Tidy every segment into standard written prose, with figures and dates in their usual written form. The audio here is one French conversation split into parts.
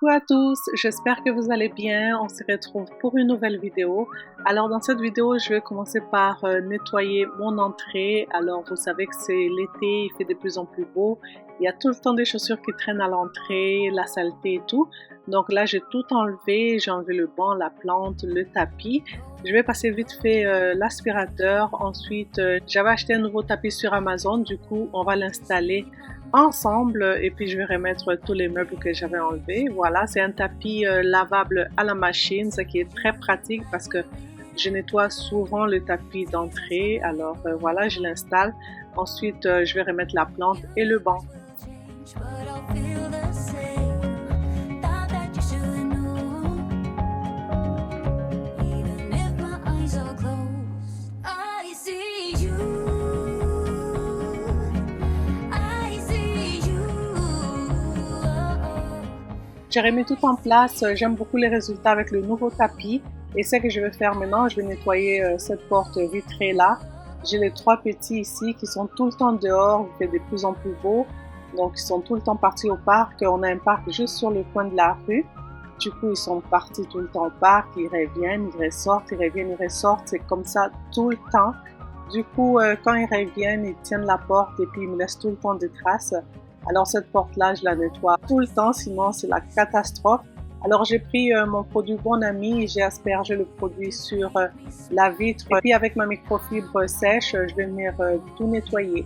Coucou à tous, j'espère que vous allez bien. On se retrouve pour une nouvelle vidéo. Alors dans cette vidéo, je vais commencer par nettoyer mon entrée. Alors vous savez que c'est l'été, il fait de plus en plus beau. Il y a tout le temps des chaussures qui traînent à l'entrée, la saleté et tout. Donc là, j'ai tout enlevé. J'ai enlevé le banc, la plante, le tapis. Je vais passer vite fait l'aspirateur. Ensuite, j'avais acheté un nouveau tapis sur Amazon. Du coup, on va l'installer ensemble et puis je vais remettre tous les meubles que j'avais enlevés. Voilà, c'est un tapis lavable à la machine, ce qui est très pratique parce que je nettoie souvent le tapis d'entrée. Alors voilà, je l'installe. Ensuite, je vais remettre la plante et le banc. J'ai remis tout en place, j'aime beaucoup les résultats avec le nouveau tapis et ce que je vais faire maintenant, je vais nettoyer cette porte vitrée là. J'ai les trois petits ici qui sont tout le temps dehors, il fait de plus en plus beau, donc ils sont tout le temps partis au parc. On a un parc juste sur le coin de la rue, du coup ils sont partis tout le temps au parc, ils reviennent, ils ressortent, ils reviennent, ils ressortent, c'est comme ça tout le temps. Du coup quand ils reviennent, ils tiennent la porte et puis ils me laissent tout le temps des traces. Alors cette porte-là, je la nettoie tout le temps, sinon c'est la catastrophe. Alors j'ai pris mon produit Bon Ami, j'ai aspergé le produit sur la vitre. Et puis avec ma microfibre sèche, je vais venir tout nettoyer.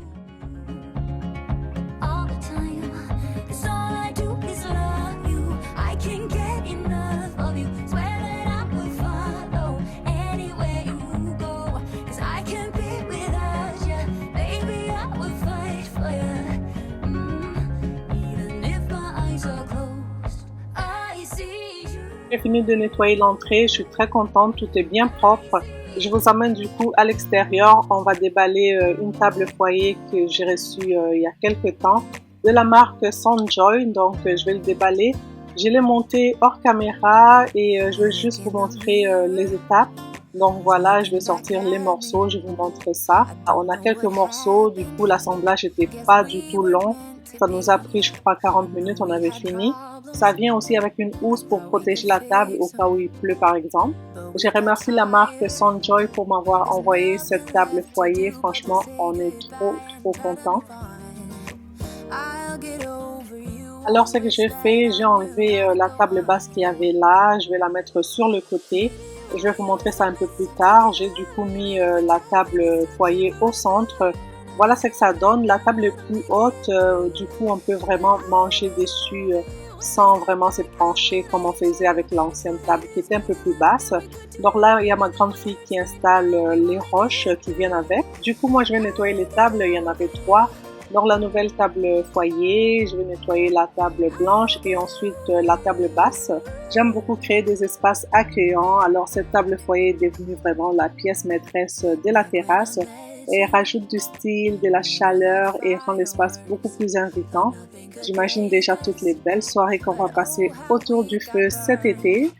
J'ai fini de nettoyer l'entrée, je suis très contente, tout est bien propre. Je vous amène du coup à l'extérieur, on va déballer une table foyer que j'ai reçue il y a quelques temps de la marque Soundjoy, donc je vais le déballer. Je l'ai monté hors caméra et je vais juste vous montrer les étapes. Donc voilà, je vais sortir les morceaux, je vous montre ça. On a quelques morceaux, du coup l'assemblage n'était pas du tout long. Ça nous a pris, je crois, 40 minutes, on avait fini. Ça vient aussi avec une housse pour protéger la table au cas où il pleut, par exemple. Je remercie la marque Soundjoy pour m'avoir envoyé cette table foyer. Franchement, on est trop contents. Alors, ce que j'ai fait, j'ai enlevé la table basse qu'il y avait là. Je vais la mettre sur le côté. Je vais vous montrer ça un peu plus tard. J'ai du coup mis la table foyer au centre. Voilà ce que ça donne. La table est plus haute, du coup on peut vraiment manger dessus sans vraiment se pencher comme on faisait avec l'ancienne table qui était un peu plus basse. Donc là, il y a ma grande fille qui installe les roches qui viennent avec. Du coup, moi je vais nettoyer les tables, il y en avait 3. Donc la nouvelle table foyer, je vais nettoyer la table blanche et ensuite la table basse. J'aime beaucoup créer des espaces accueillants, alors cette table foyer est devenue vraiment la pièce maîtresse de la terrasse. Et rajoute du style, de la chaleur et rend l'espace beaucoup plus invitant. J'imagine déjà toutes les belles soirées qu'on va passer autour du feu cet été.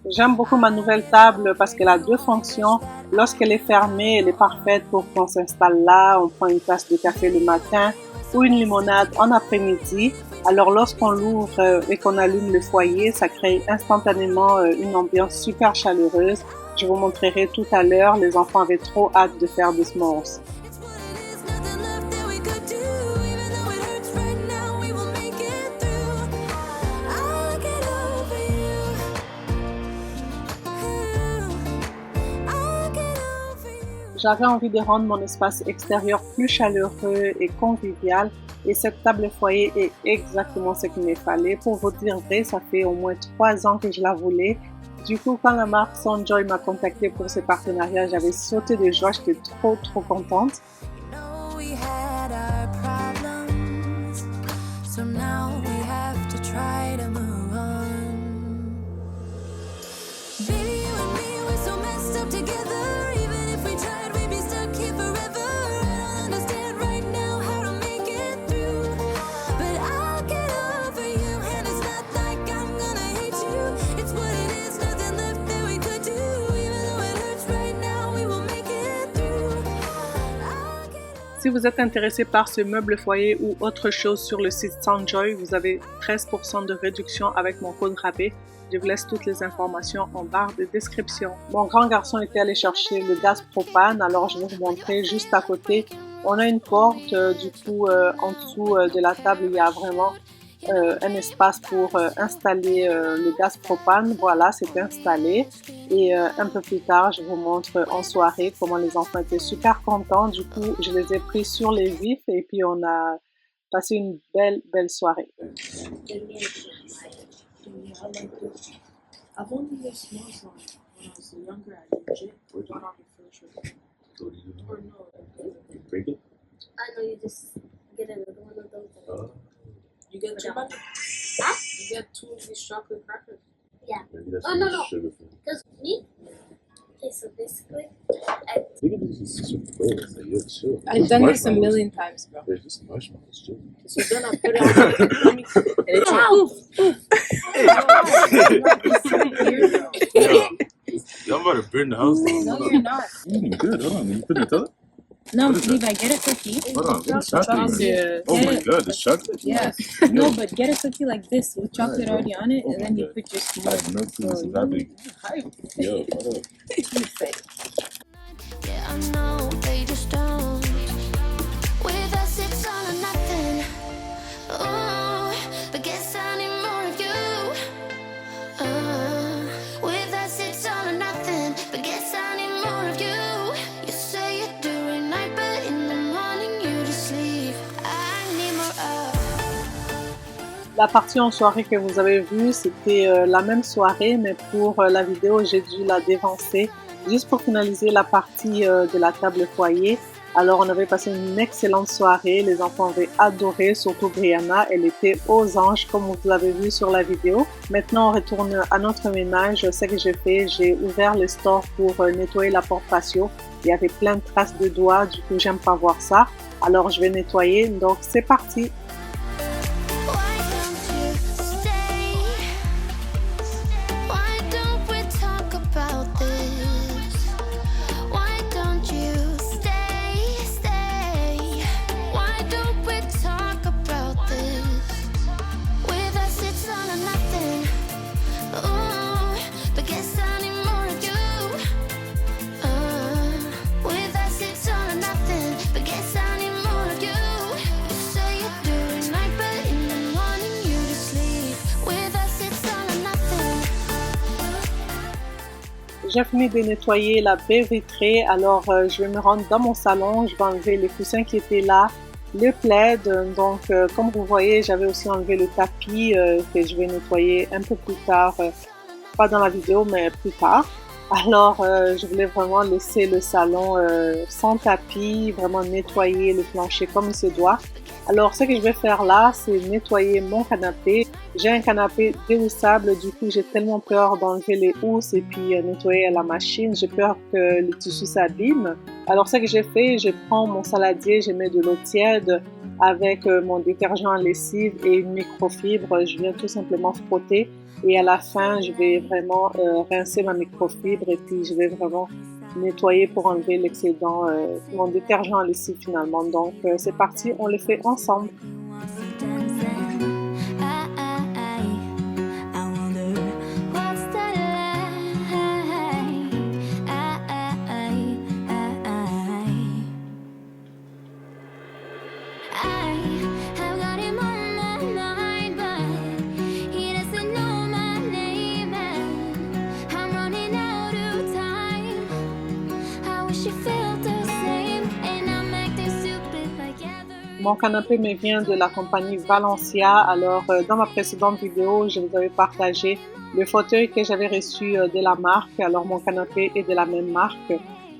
J'aime beaucoup ma nouvelle table parce qu'elle a 2 fonctions. Lorsqu'elle est fermée, elle est parfaite pour qu'on s'installe là, on prend une tasse de café le matin ou une limonade en après-midi. Alors lorsqu'on l'ouvre et qu'on allume le foyer, ça crée instantanément une ambiance super chaleureuse. Je vous montrerai tout à l'heure, les enfants avaient trop hâte de faire des s'mores. J'avais envie de rendre mon espace extérieur plus chaleureux et convivial et cette table foyer est exactement ce qu'il me fallait. Pour vous dire vrai, ça fait au moins 3 ans que je la voulais. Du coup, quand la marque Soundjoy m'a contacté pour ce partenariat, j'avais sauté de joie, j'étais trop contente. Si vous êtes intéressé par ce meuble foyer ou autre chose sur le site Soundjoy, vous avez 13% de réduction avec mon code rabais. Je vous laisse toutes les informations en barre de description. Mon grand garçon était allé chercher le gaz propane, alors je vais vous montrer juste à côté. On a une porte, du coup en dessous de la table il y a vraiment un espace pour installer le gaz propane. Voilà, c'est installé. Et un peu plus tard, je vous montre en soirée comment les enfants étaient super contents. Du coup, je les ai pris sur les vifs et puis on a passé une belle soirée. I've only used small size when I was younger at Egypt. Got on the first one. Or no. You break it? I know you just get another one of those. You get two buckets? Huh? You get two of these chocolate crackers? Yeah. Maybe that's Oh, no. sugar for you. Because me? Okay, so basically, Look at these some flavors. Like, yo, chill. I've done this a million times, bro. There's just marshmallows, chill. So then I put it on the And it's Yo, y'all about to burn the house down. no, you're not. Good. Hold on. You put it in the toilet? No, What is that? Levi, get a cookie. Hold on. What's chocolate? Chocolate. Oh my god, there's chocolate? Yes. No, but get a cookie like this with chocolate already on it, and then you put your I have no clue this is happening. Yo, hold up. Yeah, I know they just don't. With us, it's all or nothing. Oh, but guess I need more of you. With us, it's all or nothing. But guess I need more of you. You say you're doing night, but in the morning you just sleep. I need more of. La partie en soirée que vous avez vue, c'était la même soirée, mais pour la vidéo, j'ai dû la dévancer juste pour finaliser la partie de la table foyer. Alors, on avait passé une excellente soirée. Les enfants avaient adoré, surtout Brianna. Elle était aux anges, comme vous l'avez vu sur la vidéo. Maintenant, on retourne à notre ménage. Ce que j'ai fait, j'ai ouvert le store pour nettoyer la porte patio. Il y avait plein de traces de doigts. Du coup, j'aime pas voir ça. Alors, je vais nettoyer. Donc, c'est parti. Why don't you stay? Why don't we talk about this? Why don't you stay? Why don't we talk about this? With us it's all or nothing. Ooh, but guess I need more of you. With us it's all or nothing. But guess I need more of you. You say you're doing night, but in the morning you just sleep. With us it's all or nothing. J'ai fini de nettoyer la baie vitrée, alors je vais me rendre dans mon salon, je vais enlever les coussins qui étaient là, le plaid, donc comme vous voyez, j'avais aussi enlevé le tapis que je vais nettoyer un peu plus tard, pas dans la vidéo, mais plus tard. Alors, je voulais vraiment laisser le salon sans tapis, vraiment nettoyer le plancher comme il se doit. Alors, ce que je vais faire là, c'est nettoyer mon canapé. J'ai un canapé déhoussable, du coup, j'ai tellement peur d'enlever les housses et puis nettoyer à la machine. J'ai peur que le tissu s'abîme. Alors, ce que j'ai fait, je prends mon saladier, je mets de l'eau tiède avec mon détergent à lessive et une microfibre. Je viens tout simplement frotter et à la fin, je vais vraiment rincer ma microfibre et puis je vais vraiment nettoyer pour enlever l'excédent, mon détergent à lessive finalement. Donc, c'est parti, on le fait ensemble. Mon canapé me vient de la compagnie Valencia. Alors, dans ma précédente vidéo, je vous avais partagé le fauteuil que j'avais reçu de la marque. Alors, mon canapé est de la même marque.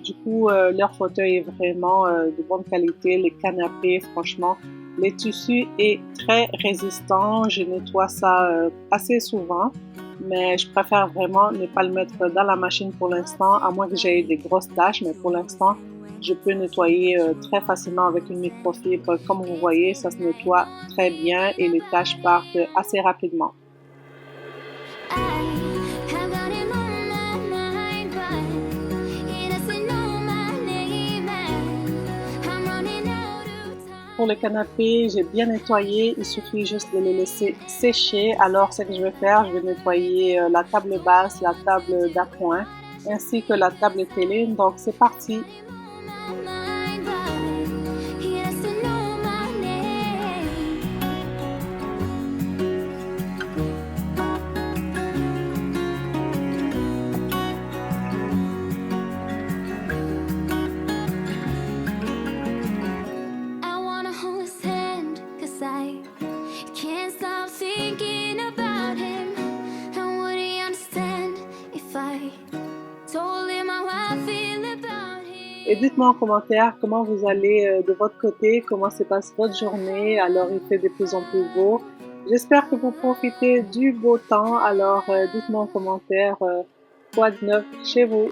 Du coup, leur fauteuil est vraiment de bonne qualité. Les canapés, franchement, le tissu est très résistant. Je nettoie ça assez souvent. Mais je préfère vraiment ne pas le mettre dans la machine pour l'instant, à moins que j'aie des grosses taches. Mais pour l'instant, je peux nettoyer très facilement avec une microfibre. Comme vous voyez, ça se nettoie très bien et les taches partent assez rapidement. pour le canapé, j'ai bien nettoyé, il suffit juste de les laisser sécher. Alors ce que je vais faire, je vais nettoyer la table basse, la table d'appoint ainsi que la table télé. Donc c'est parti! Et dites-moi en commentaire comment vous allez de votre côté, comment se passe votre journée. Alors il fait de plus en plus beau. J'espère que vous profitez du beau temps. Alors dites-moi en commentaire quoi de neuf chez vous.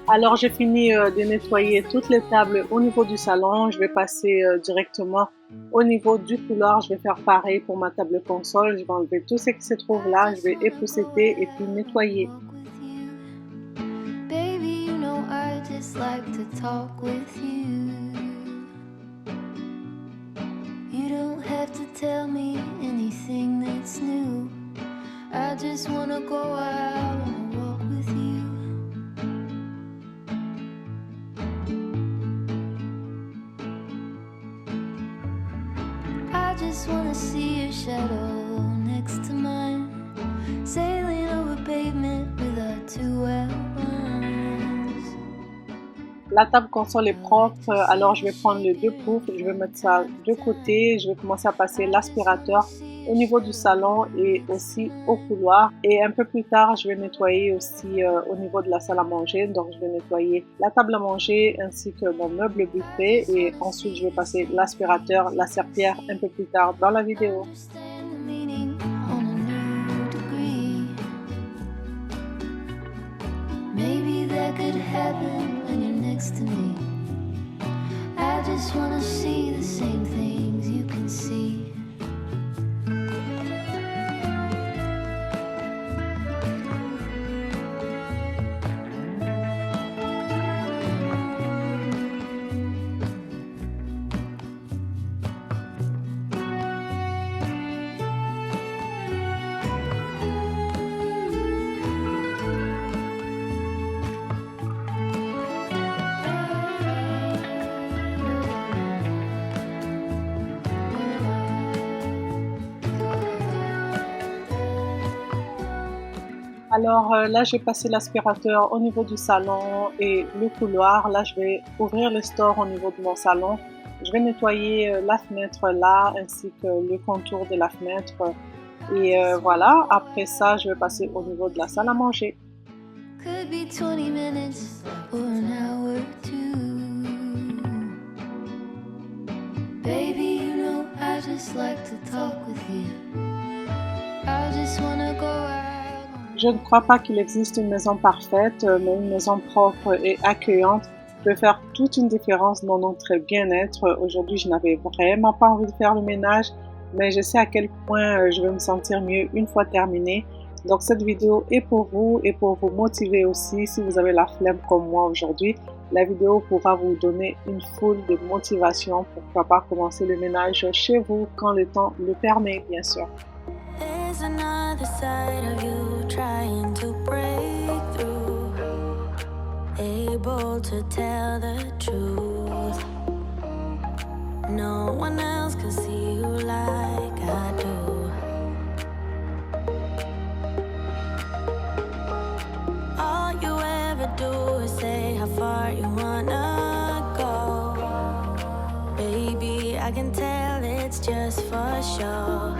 Alors j'ai fini de nettoyer toutes les tables au niveau du salon. Je vais passer directement au niveau du couloir. Je vais faire pareil pour ma table console. Je vais enlever tout ce qui se trouve là. Je vais épousseter et puis nettoyer. Baby, you know I just like to talk with you. You don't have to tell me anything that's new. I just wanna go out and walk with you. I just wanna see your shadow next to mine, sailing over pavement with our two elbows. La table console est propre, alors je vais prendre les deux poufs, je vais mettre ça de côté, je vais commencer à passer l'aspirateur au niveau du salon et aussi au couloir. Et un peu plus tard, je vais nettoyer aussi au niveau de la salle à manger. Donc je vais nettoyer la table à manger ainsi que mon meuble buffet. Et ensuite, je vais passer l'aspirateur, la serpillière un peu plus tard dans la vidéo. Maybe that could happen when you're next to me. I just wanna see the same things you can see. Alors là, je vais passer l'aspirateur au niveau du salon et le couloir. Là, je vais ouvrir le store au niveau de mon salon. Je vais nettoyer la fenêtre là, ainsi que le contour de la fenêtre. Et voilà, après ça, je vais passer au niveau de la salle à manger. Could be 20 minutes or an hour too. Baby, you know I just like to talk with you. I just wanna go out. Je ne crois pas qu'il existe une maison parfaite, mais une maison propre et accueillante peut faire toute une différence dans notre bien-être. Aujourd'hui, je n'avais vraiment pas envie de faire le ménage, mais je sais à quel point je vais me sentir mieux une fois terminée. Donc cette vidéo est pour vous et pour vous motiver aussi. Si vous avez la flemme comme moi aujourd'hui, la vidéo pourra vous donner une foule de motivation. Pourquoi pas commencer le ménage chez vous quand le temps le permet, bien sûr. There's another side of you trying to break through, able to tell the truth. No one else can see you like I do. All you ever do is say how far you wanna go. Baby, I can tell it's just for show.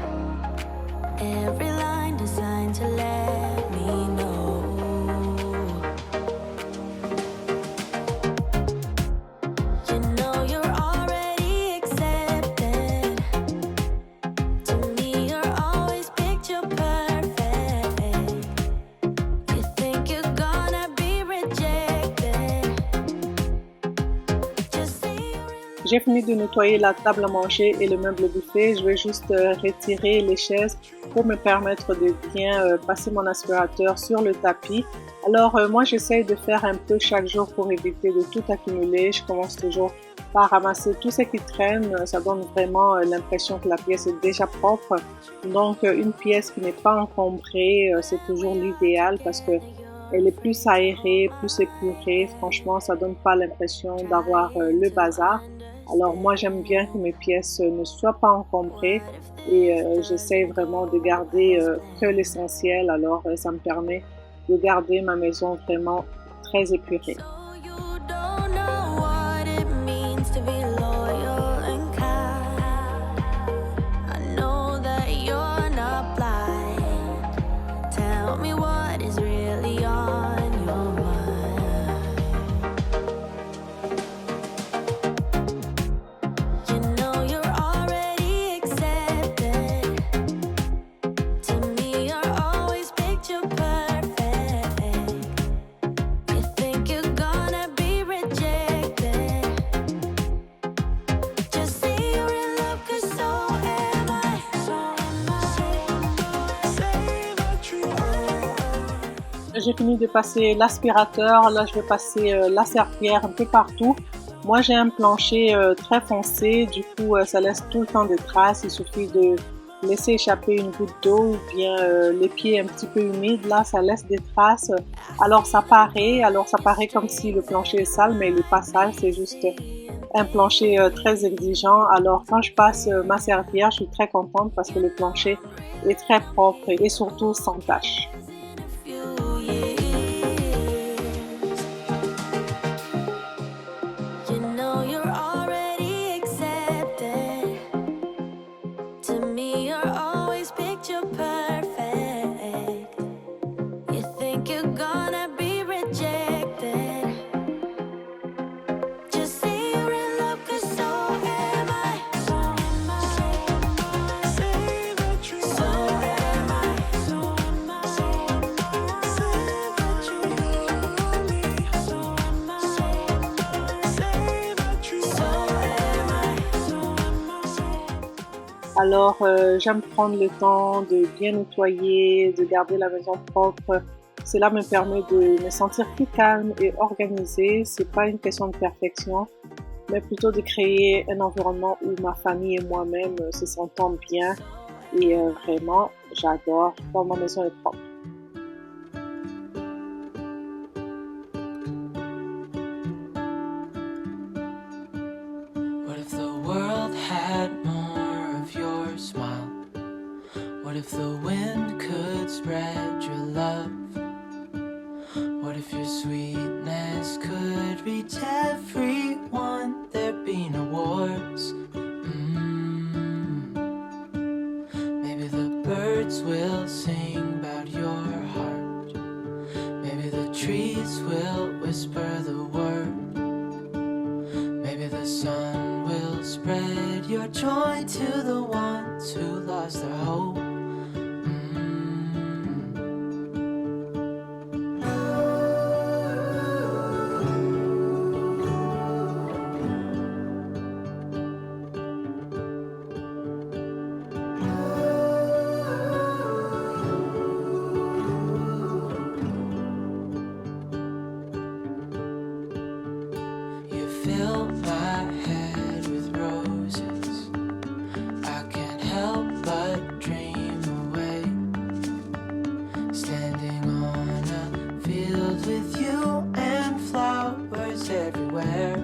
Every line designed to let me know. You know you're already accepted. To me, J'ai fini de nettoyer la table à manger et le meuble buffet. Je vais juste retirer les chaises pour me permettre de bien passer mon aspirateur sur le tapis. Alors moi j'essaye de faire un peu chaque jour pour éviter de tout accumuler. Je commence toujours par ramasser tout ce qui traîne. Ça donne vraiment l'impression que la pièce est déjà propre. Donc une pièce qui n'est pas encombrée, c'est toujours l'idéal parce que elle est plus aérée, plus épurée. Franchement, ça donne pas l'impression d'avoir le bazar. Alors moi, j'aime bien que mes pièces ne soient pas encombrées et j'essaie vraiment de garder que l'essentiel. Alors ça me permet de garder ma maison vraiment très épurée. J'ai fini de passer l'aspirateur, là je vais passer la serpillière un peu partout. Moi j'ai un plancher très foncé, du coup ça laisse tout le temps des traces, il suffit de laisser échapper une goutte d'eau ou bien les pieds un petit peu humides, là ça laisse des traces. Alors ça paraît comme si le plancher est sale, mais il n'est pas sale, c'est juste un plancher très exigeant. Alors quand je passe ma serpillière, je suis très contente parce que le plancher est très propre et surtout sans tache. Alors, j'aime prendre le temps de bien nettoyer, de garder la maison propre. Cela me permet de me sentir plus calme et organisée. C'est pas une question de perfection, mais plutôt de créer un environnement où ma famille et moi-même se sentent bien. Et vraiment, j'adore quand ma maison est propre. What if the world had more of your smile? What if the wind could spread your love? What if your sweetness could reach everyone? There'd be no wars. Maybe the birds will sing about your heart. Maybe the trees will whisper the word. Maybe the sun will spread your joy to the ones who lost their hope. You fill my head with roses. I can't help but dream away. Standing on a field with you and flowers everywhere.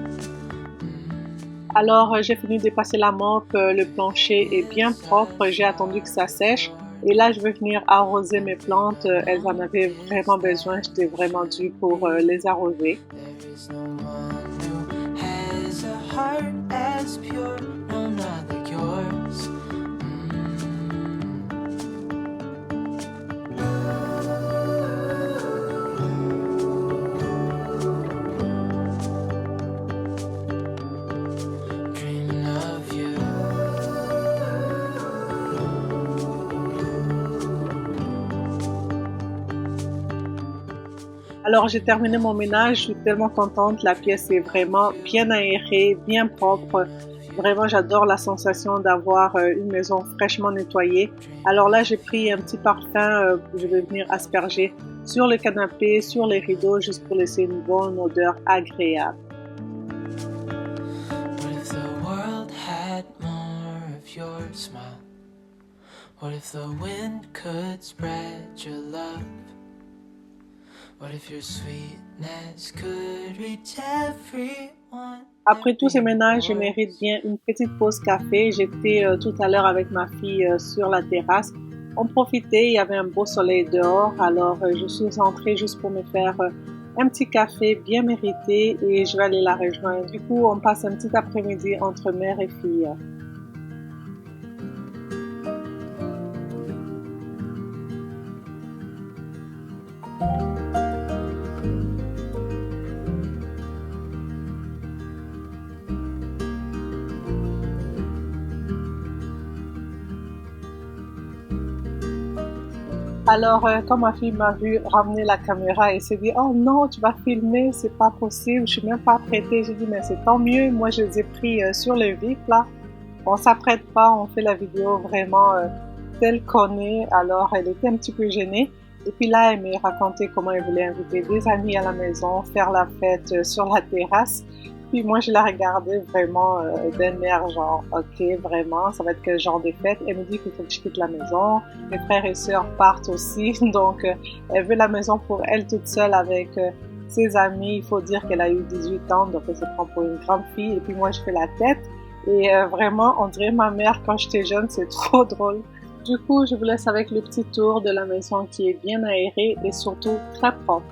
Alors, j'ai fini de passer la mop, le plancher est bien propre, j'ai attendu que ça sèche. Et là, je vais venir arroser mes plantes, elles en avaient vraiment besoin, j'étais vraiment due pour les arroser. There is no one who has a heart as pure, no, not like yours. Dreaming of you. Alors j'ai terminé mon ménage, je suis tellement contente, la pièce est vraiment bien aérée, bien propre. Vraiment j'adore la sensation d'avoir une maison fraîchement nettoyée. Alors là j'ai pris un petit parfum que je vais venir asperger sur le canapé, sur les rideaux, juste pour laisser une bonne odeur agréable. What if the world had more of your smile? What if the wind could spread your love? What if your sweetness could reach everyone? Après tous ces ménages, je mérite bien une petite pause café. J'étais tout à l'heure avec ma fille sur la terrasse. On profitait, il y avait un beau soleil dehors, alors je suis entrée juste pour me faire un petit café bien mérité et je vais aller la rejoindre. Du coup, on passe un petit après-midi entre mère et fille. Alors, quand ma fille m'a vu ramener la caméra, elle s'est dit « Oh non, tu vas filmer, c'est pas possible, je suis même pas apprêtée. » J'ai dit « Mais c'est tant mieux, moi je les ai pris sur le vif là. On s'apprête pas, on fait la vidéo vraiment telle qu'on est. » Alors, elle était un petit peu gênée. Et puis là, elle m'a raconté comment elle voulait inviter des amis à la maison, faire la fête sur la terrasse. Puis moi, je la regardais vraiment d'un air genre, ok, vraiment, ça va être quel genre de fête? Elle me dit qu'il faut que je quitte la maison. Mes frères et sœurs partent aussi, donc elle veut la maison pour elle toute seule avec ses amis. Il faut dire qu'elle a eu 18 ans, donc elle se prend pour une grande fille. Et puis moi, je fais la tête. Et vraiment, on dirait ma mère quand j'étais jeune, c'est trop drôle. Du coup, je vous laisse avec le petit tour de la maison qui est bien aérée et surtout très propre.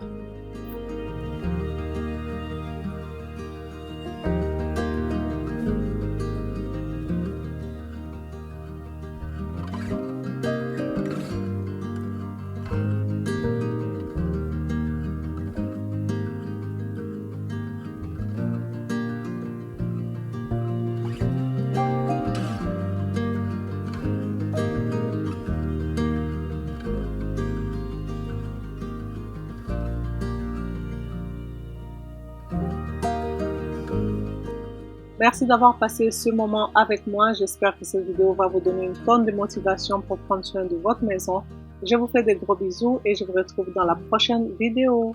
Merci d'avoir passé ce moment avec moi. J'espère que cette vidéo va vous donner une tonne de motivation pour prendre soin de votre maison. Je vous fais des gros bisous et je vous retrouve dans la prochaine vidéo.